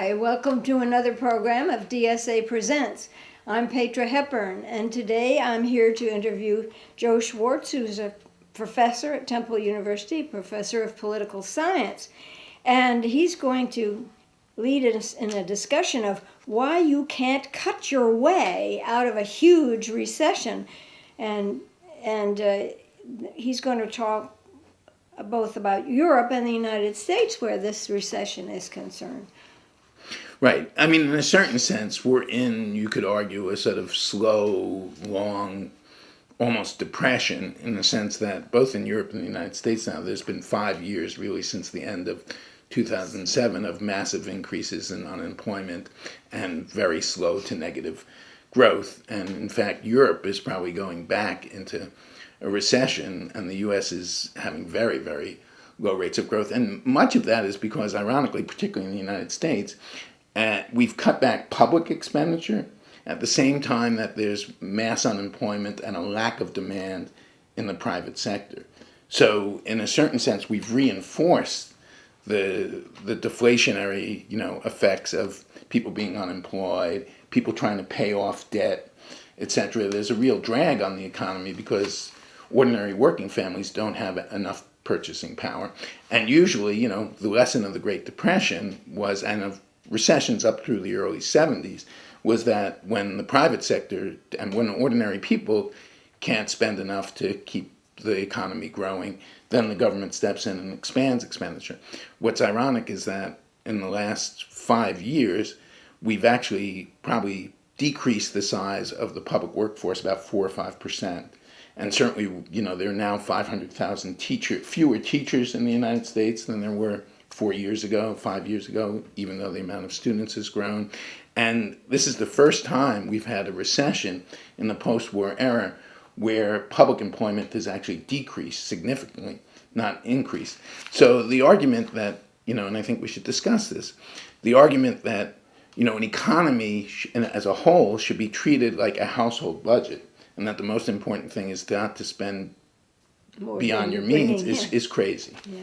Hi, welcome to another program of DSA Presents. I'm Petra Hepburn, and today I'm here to interview Joe Schwartz, who's a professor at Temple University, professor of political science. And he's going to lead us in a discussion of why you can't cut your way out of a huge recession. And he's going to talk both about Europe and the United States, where this recession is concerned. Right. I mean, in a certain sense, we're in, you could argue, a sort of slow, long, almost depression, in the sense that both in Europe and the United States now, there's been 5 years really since the end of 2007 of massive increases in unemployment and very slow to negative growth. And in fact, Europe is probably going back into a recession, and the U.S. is having very, very low rates of growth. And much of that is because, ironically, particularly in the United States, we've cut back public expenditure at the same time that there's mass unemployment and a lack of demand in the private sector. So in a certain sense, we've reinforced the deflationary, effects of people being unemployed, people trying to pay off debt, etc. There's a real drag on the economy because ordinary working families don't have enough purchasing power. And usually, the lesson of the Great Depression was, and of recessions up through the early 70s, was that when the private sector and when ordinary people can't spend enough to keep the economy growing, then the government steps in and expands expenditure. What's ironic is that in the last 5 years, we've actually probably decreased the size of the public workforce about 4 or 5%. And certainly, there are now 500,000 fewer teachers in the United States than there were 5 years ago, even though the amount of students has grown. And this is the first time we've had a recession in the post-war era where public employment has actually decreased significantly, not increased. So the argument that, and I think we should discuss this, the argument that, an economy as a whole should be treated like a household budget, and that the most important thing is not to spend more beyond your means is crazy. Yeah.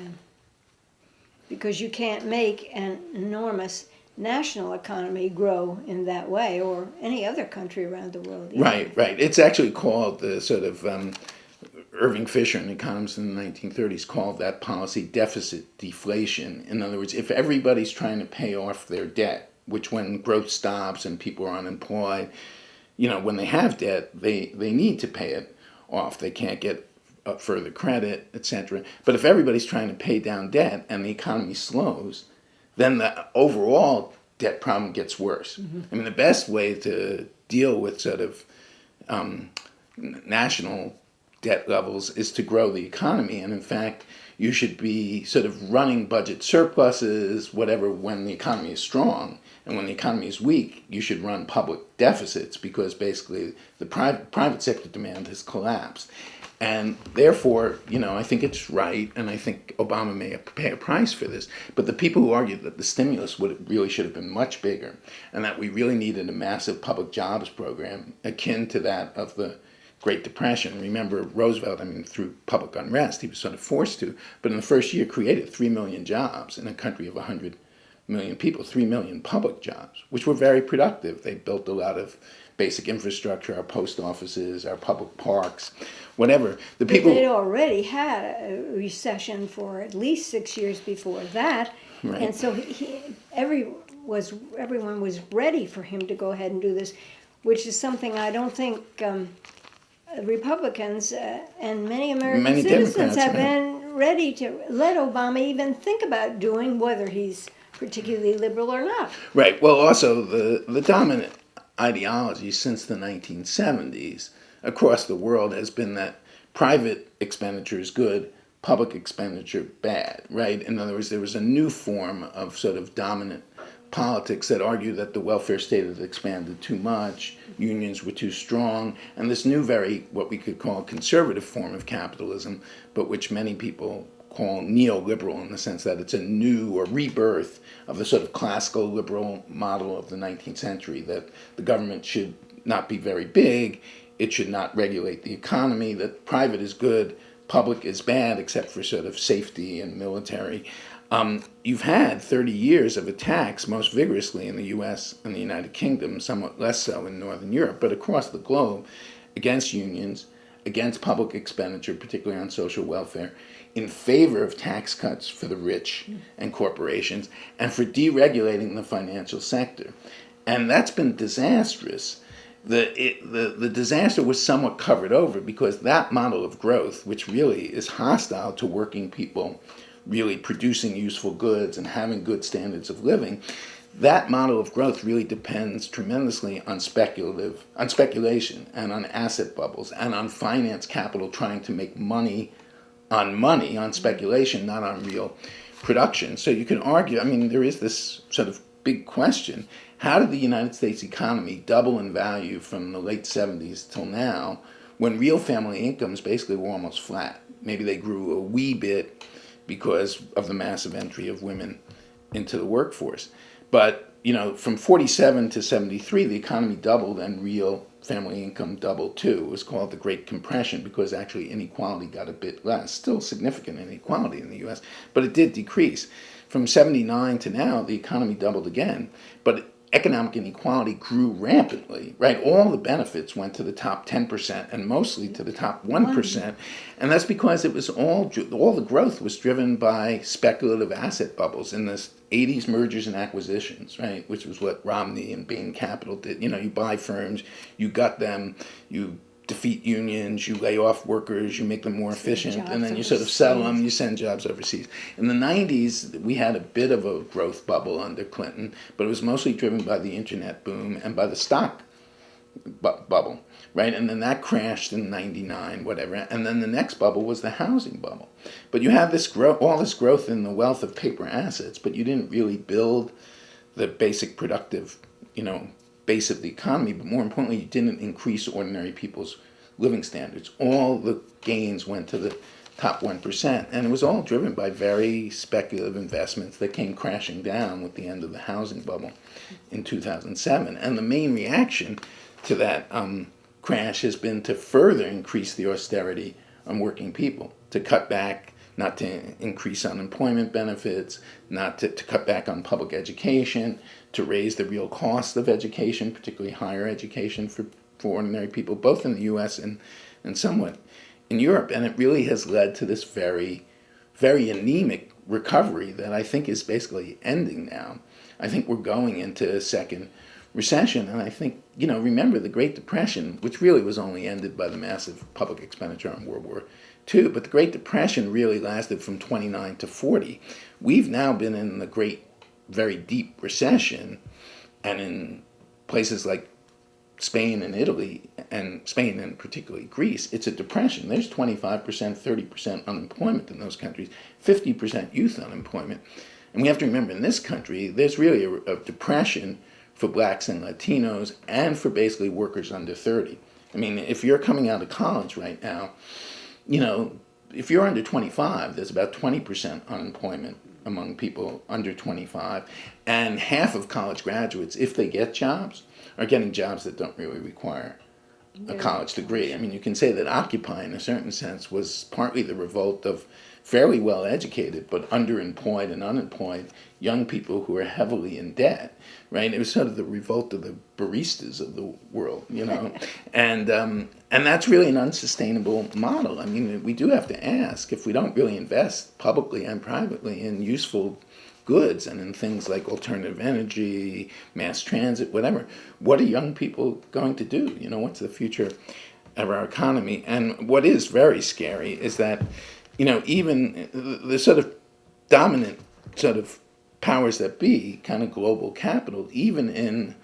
Because you can't make an enormous national economy grow in that way, or any other country around the world. Right. It's actually called the sort of, Irving Fisher, an economist in the 1930s, called that policy deficit deflation. In other words, if everybody's trying to pay off their debt, which when growth stops and people are unemployed, when they have debt, they need to pay it off. They can't get further credit, etc. But if everybody's trying to pay down debt and the economy slows, then the overall debt problem gets worse. Mm-hmm. I mean, the best way to deal with sort of national debt levels is to grow the economy. And in fact, you should be sort of running budget surpluses, whatever, when the economy is strong. And when the economy is weak, you should run public deficits because basically the private sector demand has collapsed. And therefore, I think it's right, and I think Obama may pay a price for this, but the people who argue that the stimulus really should have been much bigger, and that we really needed a massive public jobs program akin to that of the Great Depression. Remember, Roosevelt, through public unrest, he was sort of forced to, but in the first year created 3 million jobs in a country of 100 million people, 3 million public jobs, which were very productive. They built a lot of basic infrastructure, our post offices, our public parks, whatever. They'd already had a recession for at least 6 years before that, right. And so everyone was ready for him to go ahead and do this, which is something I don't think Republicans and many American citizens have been ready to let Obama even think about doing, whether he's particularly liberal or not. Right. Well, also the dominant ideology since the 1970s across the world has been that private expenditure is good, public expenditure bad, right? In other words, there was a new form of sort of dominant politics that argued that the welfare state had expanded too much, unions were too strong, and this new what we could call conservative form of capitalism, but which many people call neoliberal in the sense that it's a new or rebirth of the sort of classical liberal model of the 19th century, that the government should not be very big, it should not regulate the economy, that private is good, public is bad, except for sort of safety and military. You've had 30 years of attacks, most vigorously in the U.S. and the United Kingdom, somewhat less so in Northern Europe, but across the globe, against unions, against public expenditure, particularly on social welfare, in favor of tax cuts for the rich and corporations, and for deregulating the financial sector. And that's been disastrous. The disaster was somewhat covered over because that model of growth, which really is hostile to working people really producing useful goods and having good standards of living, that model of growth really depends tremendously on speculation and on asset bubbles and on finance capital trying to make money, on speculation, not on real production. So you can argue, I mean, there is this sort of big question. How did the United States economy double in value from the late 70s till now when real family incomes basically were almost flat? Maybe they grew a wee bit because of the massive entry of women into the workforce. But, from 47 to 73, the economy doubled and real family income doubled too. It was called the Great Compression because actually inequality got a bit less. Still significant inequality in the U.S., but it did decrease. From 79 to now, the economy doubled again, but economic inequality grew rampantly, right? All the benefits went to the top 10% and mostly to the top 1%. And that's because it was all the growth was driven by speculative asset bubbles in the 80s mergers and acquisitions, right? Which was what Romney and Bain Capital did. You buy firms, you gut them, you defeat unions, you lay off workers, you make them more efficient, and then you sort of settle them, you send jobs overseas. In the 90s, we had a bit of a growth bubble under Clinton, but it was mostly driven by the internet boom and by the stock bubble, right? And then that crashed in 99, whatever. And then the next bubble was the housing bubble. But you have all this growth in the wealth of paper assets, but you didn't really build the basic productive, base of the economy, but more importantly, you didn't increase ordinary people's living standards. All the gains went to the top 1%, and it was all driven by very speculative investments that came crashing down with the end of the housing bubble in 2007. And the main reaction to that crash has been to further increase the austerity on working people, to cut back, not to increase unemployment benefits, not to cut back on public education, to raise the real cost of education, particularly higher education for ordinary people, both in the U.S. and somewhat in Europe. And it really has led to this very, very anemic recovery that I think is basically ending now. I think we're going into a second recession, and I think, remember the Great Depression, which really was only ended by the massive public expenditure on World War II, but the Great Depression really lasted from 29 to 40. We've now been in the great, very deep recession, and in places like Spain and Italy, and Spain and particularly Greece, it's a depression. There's 25%, 30% unemployment in those countries, 50% youth unemployment. And we have to remember, in this country, there's really a depression for blacks and Latinos and for basically workers under 30. I mean, if you're coming out of college right now, if you're under 25, there's about 20% unemployment among people under 25, and half of college graduates, if they get jobs, are getting jobs that don't really require a college degree. I mean, you can say that Occupy, in a certain sense, was partly the revolt of fairly well-educated but underemployed and unemployed young people who are heavily in debt, right? It was sort of the revolt of the baristas of the world, and that's really an unsustainable model. I mean, we do have to ask, if we don't really invest publicly and privately in useful goods and in things like alternative energy, mass transit, whatever, what are young people going to do? What's the future of our economy? And what is very scary is that, even the sort of dominant sort of powers that be, kind of global capital, even in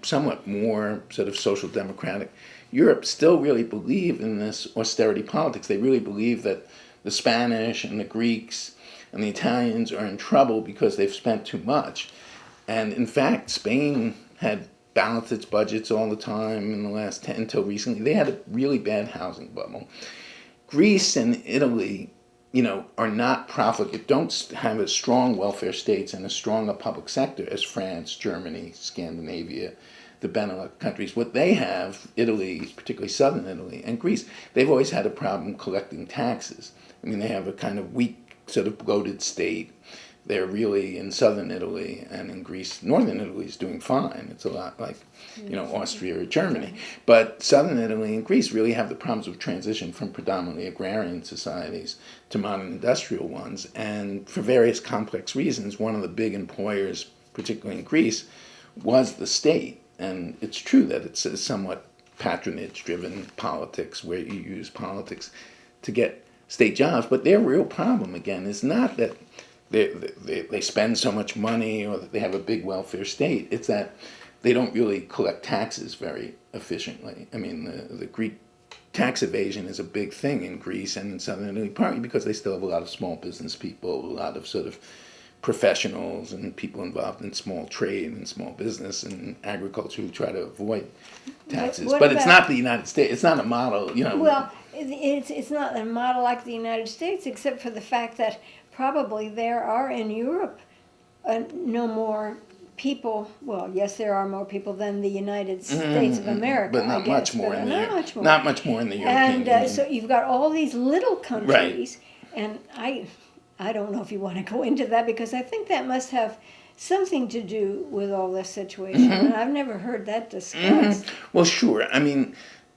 somewhat more sort of social democratic Europe, still really believe in this austerity politics. They really believe that the Spanish and the Greeks and the Italians are in trouble because they've spent too much. And in fact, Spain had balanced its budgets all the time in the last 10 until recently. They had a really bad housing bubble. Greece and Italy, are not profligate, don't have as strong welfare states and as strong a public sector as France, Germany, Scandinavia, the Benelux countries. What they have, Italy, particularly southern Italy, and Greece, they've always had a problem collecting taxes. I mean, they have a kind of weak, sort of bloated state. they're really in southern Italy and in Greece. Northern Italy is doing fine. It's a lot like, Austria or Germany. But southern Italy and Greece really have the problems of transition from predominantly agrarian societies to modern industrial ones. And for various complex reasons, one of the big employers, particularly in Greece, was the state. And it's true that it's a somewhat patronage-driven politics where you use politics to get state jobs. But their real problem, again, is not that they spend so much money or that they have a big welfare state. It's that they don't really collect taxes very efficiently. I mean, the Greek tax evasion is a big thing in Greece and in southern Italy, partly because they still have a lot of small business people, a lot of sort of professionals and people involved in small trade and small business and agriculture who try to avoid taxes. But it's not the United States. It's not a model, Well, it's not a model like the United States, except for the fact that probably there are in Europe no more people. Well, yes, there are more people than the United States of America, but not I guess, much more but in not the much more. Not much more in the European Union. And so you've got all these little countries, and I don't know if you want to go into that because I think that must have something to do with all this situation, and I've never heard that discussed. Well, sure. I mean,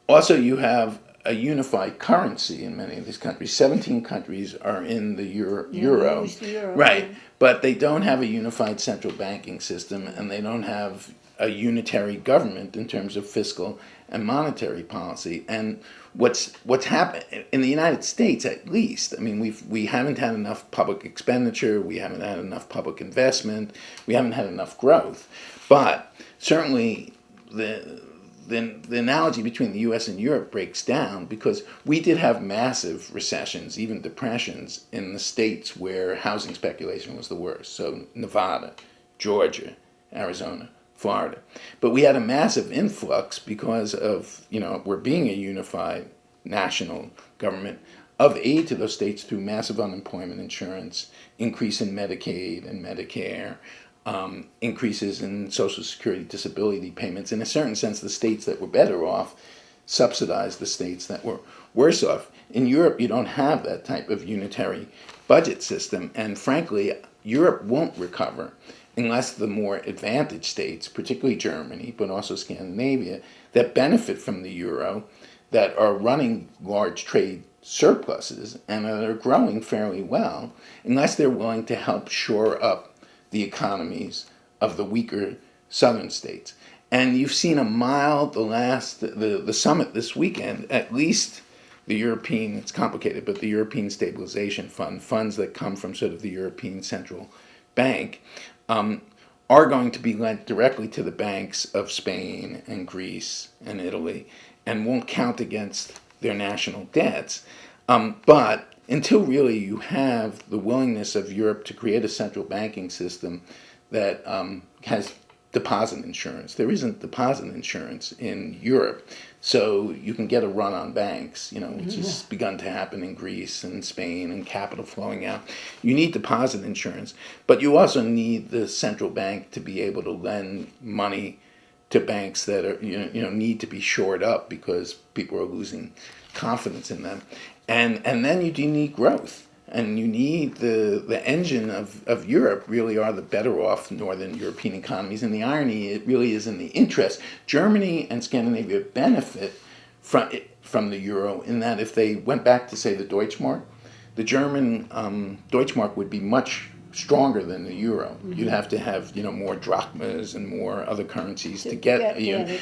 also you have a unified currency in many of these countries. 17 countries are in the euro. Use the euro, Right. But they don't have a unified central banking system, and they don't have a unitary government in terms of fiscal and monetary policy. And what's happened in the United States, at least, I mean, we haven't had enough public expenditure, we haven't had enough public investment, we haven't had enough growth. But certainly the analogy between the U.S. and Europe breaks down because we did have massive recessions, even depressions, in the states where housing speculation was the worst. So Nevada, Georgia, Arizona, Florida. But we had a massive influx because of, we're being a unified national government of aid to those states through massive unemployment insurance, increase in Medicaid and Medicare, increases in Social Security disability payments. In a certain sense, the states that were better off subsidized the states that were worse off. In Europe, you don't have that type of unitary budget system, and frankly, Europe won't recover unless the more advantaged states, particularly Germany, but also Scandinavia, that benefit from the euro, that are running large trade surpluses and that are growing fairly well, unless they're willing to help shore up the economies of the weaker southern states. And you've seen the summit this weekend, at least the European, it's complicated, but the European Stabilization Fund, funds that come from sort of the European Central Bank, are going to be lent directly to the banks of Spain and Greece and Italy and won't count against their national debts. But until really you have the willingness of Europe to create a central banking system that has deposit insurance. There isn't deposit insurance in Europe, so you can get a run on banks, which has begun to happen in Greece and Spain and capital flowing out. You need deposit insurance, but you also need the central bank to be able to lend money to banks that are need to be shored up because people are losing confidence in them, and then you do need growth. And you need the engine of Europe really are the better off northern European economies. And the irony, it really is in the interest. Germany and Scandinavia benefit from the euro in that if they went back to, say, the Deutschmark, the German Deutschmark would be much stronger than the euro. You'd have to have more drachmas and more other currencies to get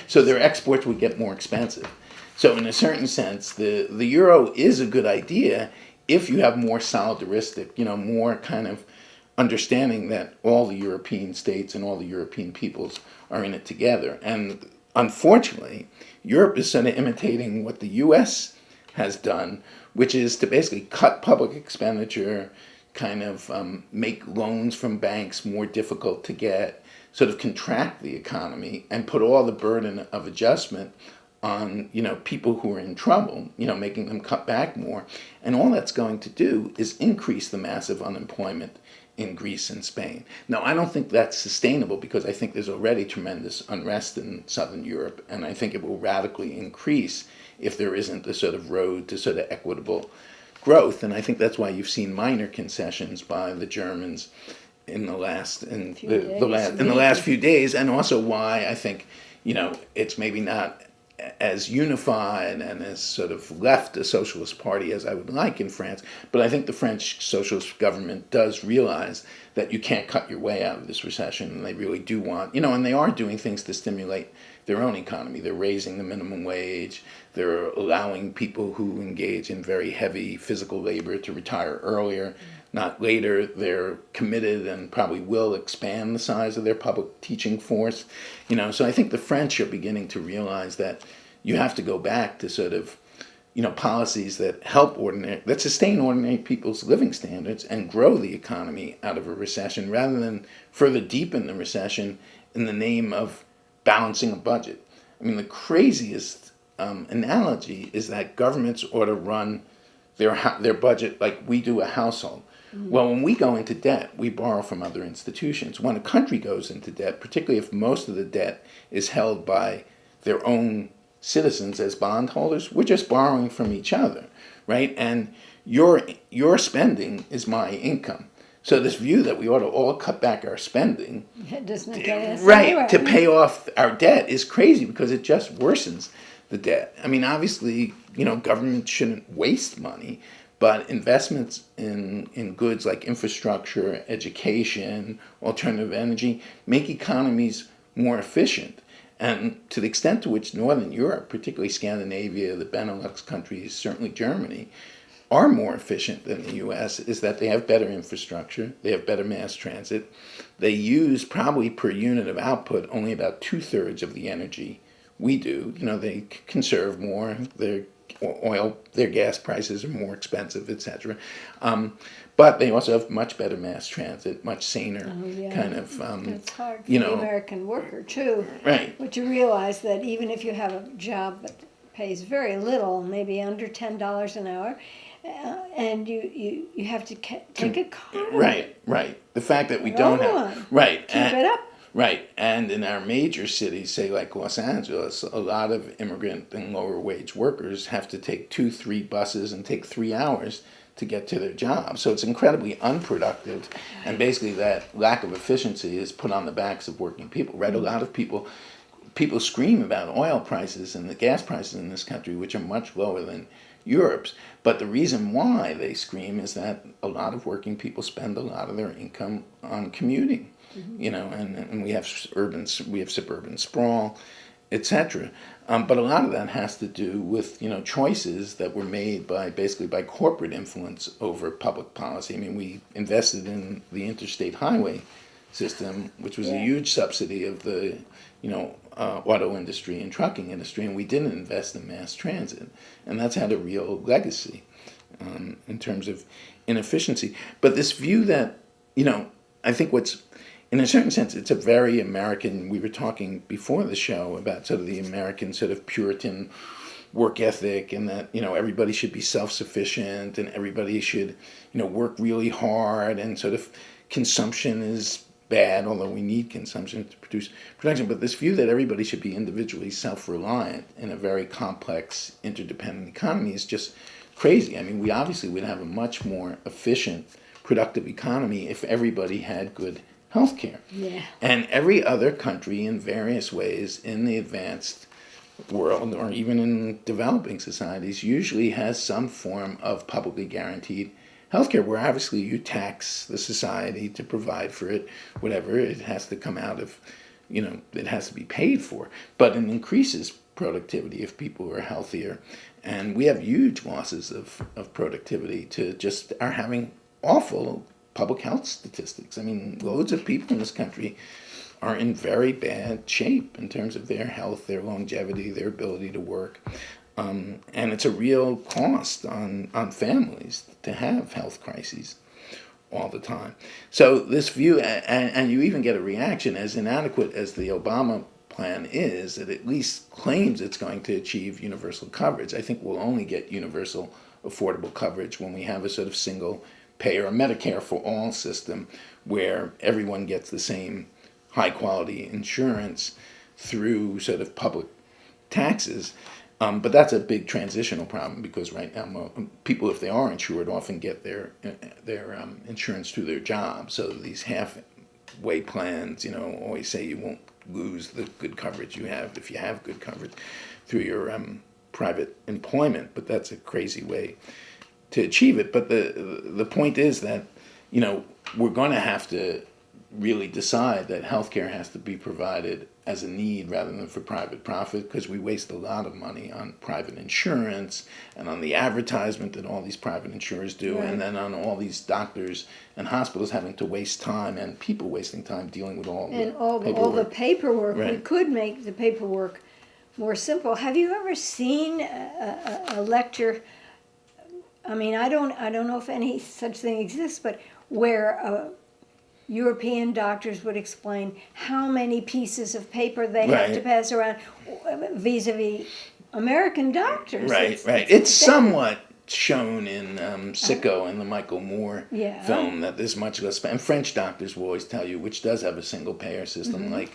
so their exports would get more expensive. So in a certain sense, the euro is a good idea if you have more solidaristic, more kind of understanding that all the European states and all the European peoples are in it together. And unfortunately, Europe is sort of imitating what the U.S. has done, which is to basically cut public expenditure, kind of make loans from banks more difficult to get, sort of contract the economy and put all the burden of adjustment on people who are in trouble, making them cut back more. And all that's going to do is increase the massive unemployment in Greece and Spain. Now, I don't think that's sustainable because I think there's already tremendous unrest in Southern Europe, and I think it will radically increase if there isn't a sort of road to sort of equitable growth. And I think that's why you've seen minor concessions by the Germans in the last few days, and also why I think it's maybe not as unified and as sort of left a socialist party as I would like in France. But I think the French socialist government does realize that you can't cut your way out of this recession, and they really do want, and they are doing things to stimulate their own economy. They're raising the minimum wage. They're allowing people who engage in very heavy physical labor to retire earlier, not later. They're committed and probably will expand the size of their public teaching force. So I think the French are beginning to realize that you have to go back to sort of, policies that that sustain ordinary people's living standards and grow the economy out of a recession, rather than further deepen the recession in the name of balancing a budget. I mean, the craziest analogy is that governments ought to run their budget like we do a household. Mm-hmm. Well, when we go into debt, we borrow from other institutions. When a country goes into debt, particularly if most of the debt is held by their own citizens as bondholders, we're just borrowing from each other, right? And your spending is my income. So this view that we ought to all cut back our spending, it doesn't get us right, anywhere. To pay off our debt is crazy, because it just worsens the debt. I mean, obviously, government shouldn't waste money, but investments in goods like infrastructure, education, alternative energy make economies more efficient. And to the extent to which Northern Europe, particularly Scandinavia, the Benelux countries, certainly Germany, are more efficient than the U.S. is that they have better infrastructure, they have better mass transit, they use probably per unit of output only about 2/3 of the energy we do. They conserve more, their gas prices are more expensive, etc. But they also have much better mass transit, much saner kind of. It's hard for the American worker too. Right. But you realize that even if you have a job that pays very little, maybe under $10 an hour, and you have to take a car. Right. The fact that we don't have keep it up. Right, and in our major cities, say like Los Angeles, a lot of immigrant and lower wage workers have to take 2-3 buses and take 3 hours to get to their job. So it's incredibly unproductive, and basically that lack of efficiency is put on the backs of working people. Right, a lot of people scream about oil prices and the gas prices in this country, which are much lower than Europe's. But the reason why they scream is that a lot of working people spend a lot of their income on commuting. And we have suburban sprawl, etc. But a lot of that has to do with choices that were made by corporate influence over public policy. I mean, we invested in the interstate highway system, which was a huge subsidy of the auto industry and trucking industry, and we didn't invest in mass transit, and that's had a real legacy in terms of inefficiency. But this view that I think in a certain sense, it's a very American. We were talking before the show about sort of the American sort of Puritan work ethic, and that everybody should be self-sufficient and everybody should work really hard, and sort of consumption is bad, although we need consumption to produce production. But this view that everybody should be individually self-reliant in a very complex, interdependent economy is just crazy. I mean, we obviously would have a much more efficient, productive economy if everybody had good healthcare. Yeah. And every other country in various ways in the advanced world, or even in developing societies, usually has some form of publicly guaranteed healthcare, where obviously you tax the society to provide for it, whatever it has to come out of, it has to be paid for. But it increases productivity if people are healthier. And we have huge losses of productivity to just are having awful public health statistics. I mean, loads of people in this country are in very bad shape in terms of their health, their longevity, their ability to work. And it's a real cost on families to have health crises all the time. So this view, and you even get a reaction, as inadequate as the Obama plan is, it at least claims it's going to achieve universal coverage. I think we'll only get universal affordable coverage when we have a sort of single payer, a Medicare for all system, where everyone gets the same high quality insurance through sort of public taxes. But that's a big transitional problem because right now people, if they are insured, often get their insurance through their job. So these halfway plans, always say you won't lose the good coverage you have if you have good coverage through your private employment. But that's a crazy way to achieve it. But the point is that we're going to have to really decide that healthcare has to be provided as a need rather than for private profit, because we waste a lot of money on private insurance and on the advertisement that all these private insurers do, Right. and then on all these doctors and hospitals having to waste time and people wasting time dealing with all And the all paperwork. the paperwork, we Right. could make the paperwork more simple. Have you ever seen a lecture? I mean, I don't know if any such thing exists, but where European doctors would explain how many pieces of paper they have to Right. pass around vis-a-vis American doctors. Right. It's pathetic. somewhat shown in Sicko in the Michael Moore Yeah. film that there's much less. And French doctors will always tell you, which does have a single payer system like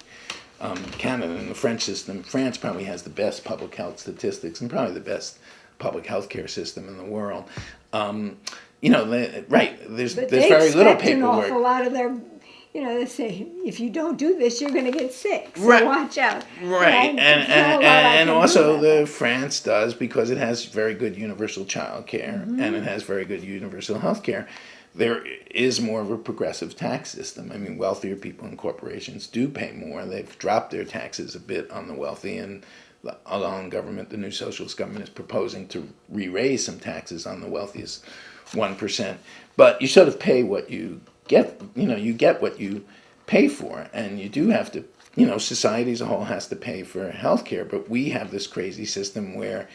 Canada and the French system. France probably has the best public health statistics and probably the best public health care system in the world. There's But there's they very little expect an awful paperwork. lot of their, they say, if you don't do this, you're going to get sick. So Right. watch out. Right, There's not and a lot I and can also do about the France does, because it has very good universal child care and it has very good universal health care. There is more of a progressive tax system. I mean, wealthier people and corporations do pay more. They've dropped their taxes a bit on the wealthy, and the Hollande government, the new socialist government, is proposing to re-raise some taxes on the wealthiest 1%. But you sort of pay what you get. You get what you pay for, and you do have to. Society as a whole has to pay for healthcare, but we have this crazy system where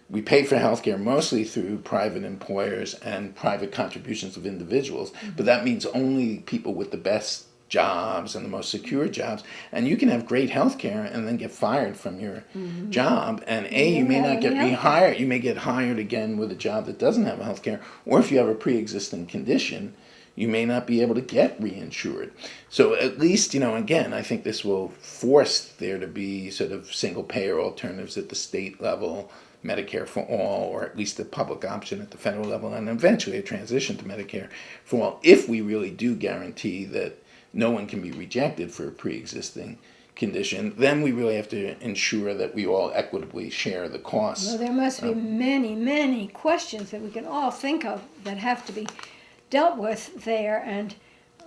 we pay for healthcare mostly through private employers and private contributions of individuals, but that means only people with the best jobs and the most secure jobs. And you can have great healthcare and then get fired from your job, and you may not get rehired. You may get hired again with a job that doesn't have healthcare, or if you have a pre-existing condition, you may not be able to get reinsured. So at least, again, I think this will force there to be sort of single payer alternatives at the state level, Medicare for all, or at least a public option at the federal level, and eventually a transition to Medicare for all, if we really do guarantee that no one can be rejected for a pre-existing condition. Then we really have to ensure that we all equitably share the costs. Well, there must be many, many questions that we can all think of that have to be dealt with there, and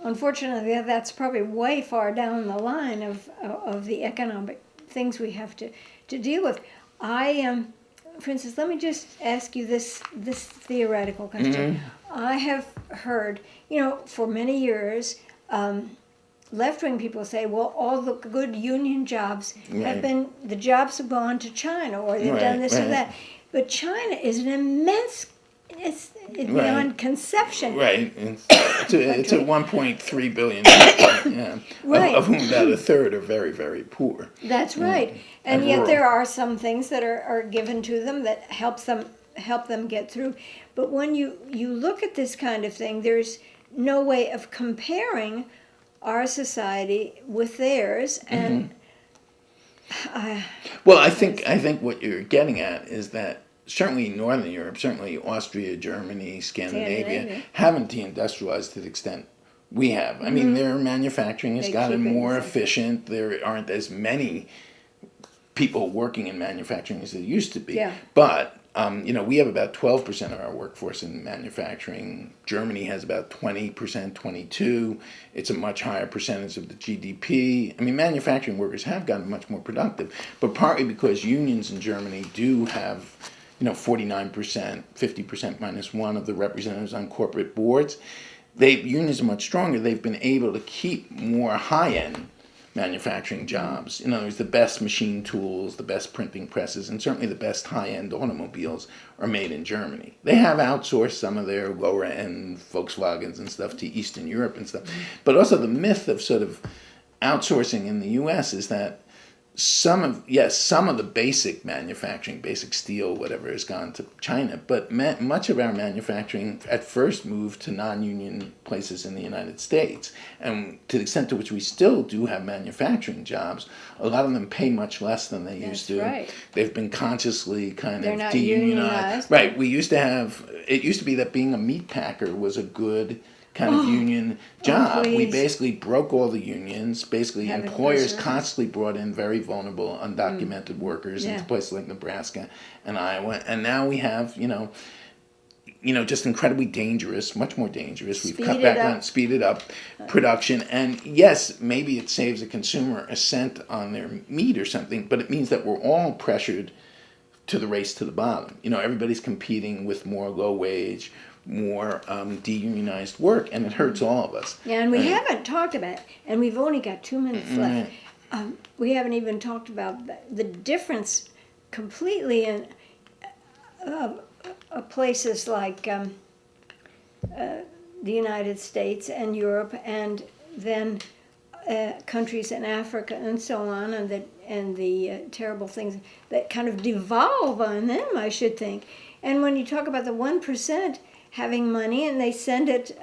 unfortunately that's probably way far down the line of the economic things we have to deal with. For instance, let me just ask you this theoretical question. I have heard, for many years, left-wing people say, well, all the good union jobs the jobs have gone to China, or they've done this or that. But China is an immense, it's beyond conception. Right. It's a 1.3 billion people, Right. of whom about a third are very, very poor. That's right. And yet there are some things that are given to them that help them get through. But when you look at this kind of thing, there's no way of comparing our society with theirs. And Well, I think what you're getting at is that certainly Northern Europe, certainly Austria, Germany, Scandinavia, haven't deindustrialized to the extent we have. I mean, their manufacturing has gotten more efficient. There aren't as many people working in manufacturing as there used to be. Yeah. But, we have about 12% of our workforce in manufacturing. Germany has about 20%, 22%. It's a much higher percentage of the GDP. I mean, manufacturing workers have gotten much more productive, but partly because unions in Germany do have 49%, 50% minus one of the representatives on corporate boards. Unions are much stronger. They've been able to keep more high-end manufacturing jobs. In other words, the best machine tools, the best printing presses, and certainly the best high-end automobiles are made in Germany. They have outsourced some of their lower-end Volkswagens and stuff to Eastern Europe and stuff. But also the myth of sort of outsourcing in the U.S. is that some of the basic manufacturing, basic steel, whatever, has gone to China, but much of our manufacturing at first moved to non-union places in the United States. And to the extent to which we still do have manufacturing jobs, a lot of them pay much less than they used to. Right. They've been consciously kind They're of not de-unionized. Right. It used to be that being a meat packer was a good kind of union job. We basically broke all the unions. Basically, employers constantly brought in very vulnerable, undocumented workers into places like Nebraska and Iowa. And now we have, just incredibly dangerous, much more dangerous. We've cut back on, speeded up production. And yes, maybe it saves a consumer a cent on their meat or something, but it means that we're all pressured to the race to the bottom. Everybody's competing with more low wage, more de-unionized work, and it hurts all of us. Yeah, and we haven't talked about, and we've only got 2 minutes left. We haven't even talked about the difference completely in places like the United States and Europe, and then countries in Africa and so on, and the terrible things that kind of devolve on them, I should think. And when you talk about the 1% having money and they send it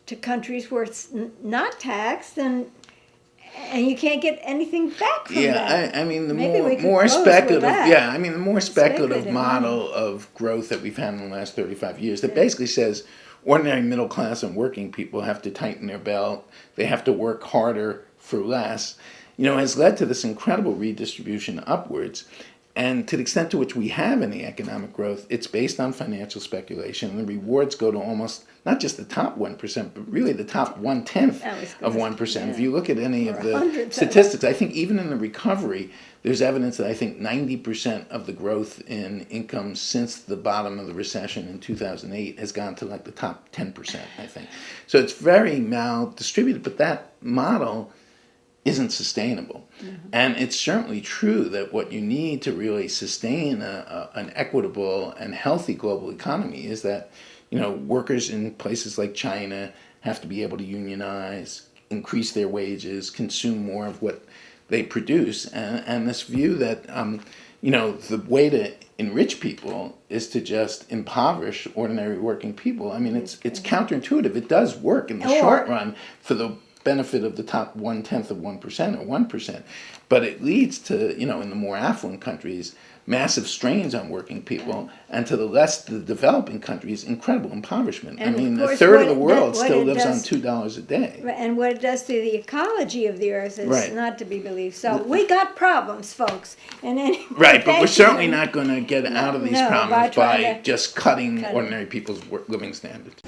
to countries where it's not taxed, and you can't get anything back from that. I mean, the Maybe more speculative, the more speculative Speculative model of growth that we've had in the last 35 years that basically says ordinary middle class and working people have to tighten their belt, they have to work harder for less, has led to this incredible redistribution upwards. And to the extent to which we have any economic growth, it's based on financial speculation. And the rewards go to almost not just the top 1%, but really the top 1/10 of 1%. If you look at any of the statistics, I think even in the recovery, there's evidence that I think 90% of the growth in income since the bottom of the recession in 2008 has gone to like the top 10%, I think. So it's very mal-distributed, but that model isn't sustainable. And it's certainly true that what you need to really sustain an equitable and healthy global economy is that, workers in places like China have to be able to unionize, increase their wages, consume more of what they produce. And this view that, the way to enrich people is to just impoverish ordinary working people. I mean, it's counterintuitive. It does work in the short run for the benefit of the top 1/10 of 1% or 1%, but it leads to, in the more affluent countries, massive strains on working people, and to the developing countries, incredible impoverishment. And I mean, of a third of the course, world still lives on $2 a day. And what it does to the ecology of the earth is not to be believed. So we got problems, folks. And anyway, right, but we're certainly not going to get out of these problems by just cutting ordinary people's living standards.